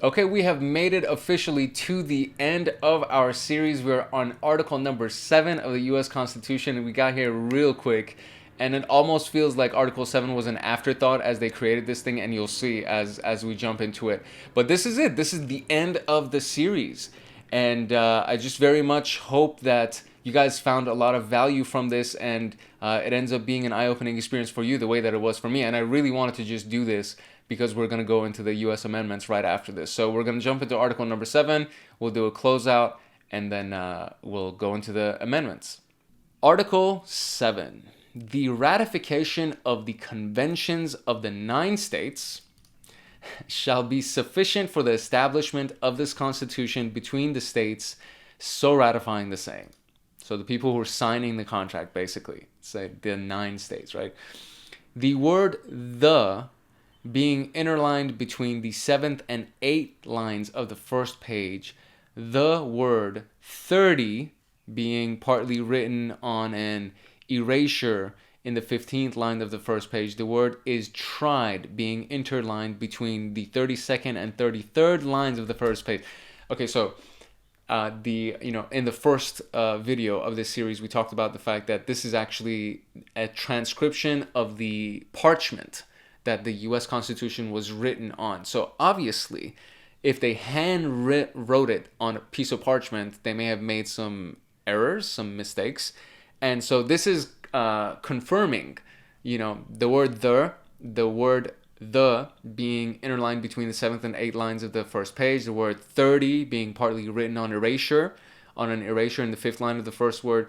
Okay, we have made it officially to the end of our series. We're on Article number 7 of the U.S. Constitution, and we got here real quick. And it almost feels like Article 7 was an afterthought as they created this thing, and you'll see as we jump into it. But this is it. This is the end of the series. And I just very much hope that you guys found a lot of value from this, and it ends up being an eye-opening experience for you the way that it was for me. And I really wanted to just do this because we're going to go into the U.S. amendments right after this. So we're going to jump into Article number 7. We'll do a closeout, and then we'll go into the amendments. Article 7. The ratification of the conventions of the 9 states shall be sufficient for the establishment of this Constitution between the states so ratifying the same. So the people who are signing the contract, basically, say the 9 states, right? The word "the" being interlined between the 7th and 8th lines of the first page, the word 30 being partly written on an erasure in the 15th line of the first page, the word "is tried" being interlined between the 32nd and 33rd lines of the first page. Okay, so in the first video of this series, we talked about the fact that this is actually a transcription of the parchment that the U.S. Constitution was written on. So obviously, if they wrote it on a piece of parchment, they may have made some errors, some mistakes. And so this is confirming, the word "the" being interlined between the 7th and 8th lines of the first page, the word 30 being partly written on an erasure in the 5th line of the first word,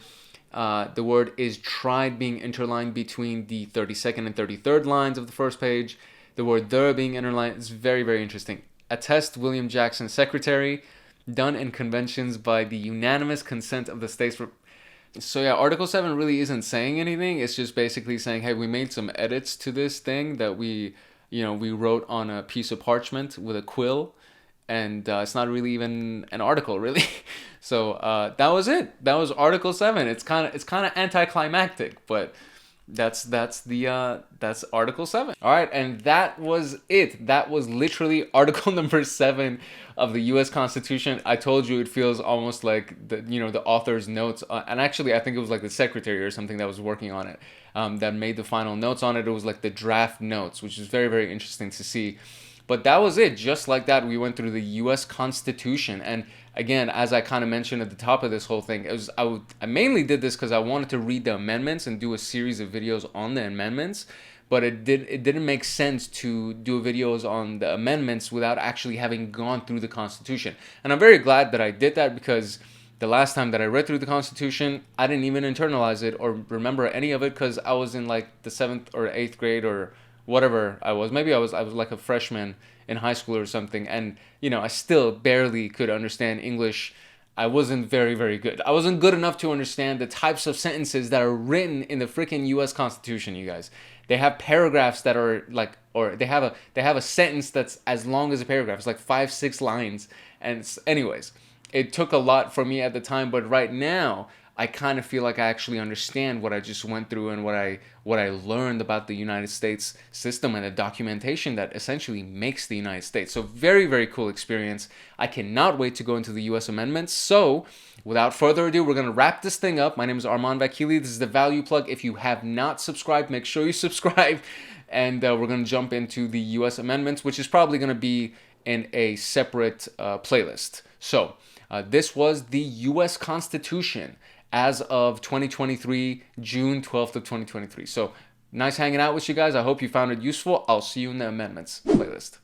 the word "is tried" being interlined between the 32nd and 33rd lines of the first page, the word "the" being interlined. It's very, very interesting. Attest William Jackson, Secretary, done in conventions by the unanimous consent of the states. So yeah, Article 7 really isn't saying anything. It's just basically saying, hey, we made some edits to this thing that we wrote on a piece of parchment with a quill, and it's not really even an article, really. So that was it. That was Article 7. It's kind of anticlimactic, but that's Article 7. All right, and that was it. That was literally Article number 7 of the U.S. Constitution. I told you it feels almost like the author's notes, and actually I think it was like the secretary or something that was working on it, that made the final notes on it. It was like the draft notes, which is very, very interesting to see. But that was it. Just like that, we went through the U.S. Constitution. And again, as I kind of mentioned at the top of this whole thing, I mainly did this because I wanted to read the amendments and do a series of videos on the amendments. But it didn't make sense to do videos on the amendments without actually having gone through the Constitution. And I'm very glad that I did that, because the last time that I read through the Constitution, I didn't even internalize it or remember any of it, because I was in like the 7th or 8th grade or whatever I was. Maybe I was like a freshman in high school or something, and I still barely could understand English. I wasn't very, very good. I wasn't good enough to understand the types of sentences that are written in the freaking U.S. Constitution, you guys. They have paragraphs that are like, or they have a sentence that's as long as a paragraph. It's like 5-6 lines. And anyways, it took a lot for me at the time, but right now I kind of feel like I actually understand what I just went through and what I learned about the United States system and the documentation that essentially makes the United States. So very, very cool experience. I cannot wait to go into the U.S. amendments. So without further ado, we're going to wrap this thing up. My name is Arman Vakili. This is the Value Plug. If you have not subscribed, make sure you subscribe. And we're going to jump into the U.S. amendments, which is probably going to be in a separate playlist. So this was the U.S. Constitution as of 2023, June 12th of 2023. So nice hanging out with you guys. I hope you found it useful. I'll see you in the amendments playlist.